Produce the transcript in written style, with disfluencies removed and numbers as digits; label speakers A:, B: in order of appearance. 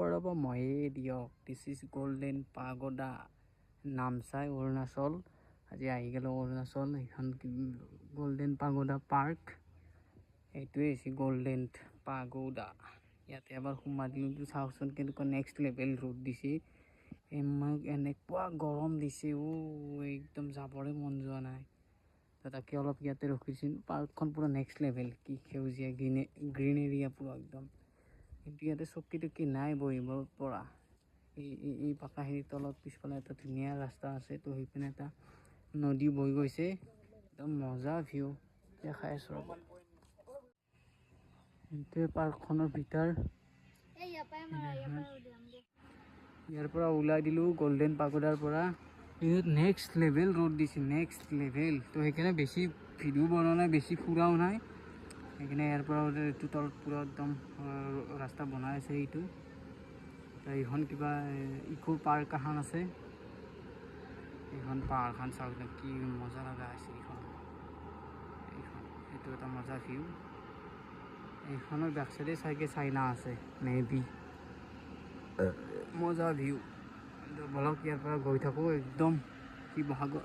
A: ৰ'ব ময়ে দিয়ক this is golden pagoda Namsai Arunachal আজি আহি গ'লো অৰুণাচল এইখন গল্ডেন পাগোডা পাৰ্ক এইটোৱে হৈছে গল্ডেন পাগোডা ইয়াতে এবাৰ সোমাই দিলোঁ চাওকচোন কেনেকুৱা নেক্সট লেভেল ৰ'দ দিছে এনেকুৱা গৰম দিছে একদম যাবৰে মন যোৱা নাই তাকে অলপ ইয়াতে ৰখিছোঁ পাৰ্কখন পুৰা নেক্সট লেভেল কি সেউজীয়া গ্ৰীণ এৰিয়া পুৰা একদম কিন্তু ইয়াতে চকী টকী নাই বহিব পৰা এই পাকাখিনিৰ তলত পিছফালে এটা ধুনীয়া ৰাস্তা আছে তো সেইপিনে এটা নদী বৈ গৈছে একদম মজা ভিউ দেখাই আছোঁ ৰ'ব এইটোৱে পাৰ্কখনৰ ভিতৰ ইয়াৰ পৰা ওলাই দিলোঁ গল্ডেন পাগোডাৰ পৰা নেক্সট লেভেল ৰ'দ দিছে নেক্সট লেভেল তো সেইকাৰণে বেছি ভিডিঅ' বনোৱা নাই বেছি ফুৰাও নাই সেইকাৰণে ইয়াৰ পৰা এইটো তলত পুৰা একদম ৰাস্তা বনাই আছে এইটো এইখন কিবা ইকো পাৰ্ক এখন আছে এইখন পাহাৰখন চাওক কি মজা লগা আছে এইখন এইটো এটা মজা ভিউ এইখনৰ বেক চাইডে চাগে চাইনা আছে মেবি মজা ভিউ বলক ইয়াৰ পৰা গৈ থাকোঁ একদম শিৱসাগৰ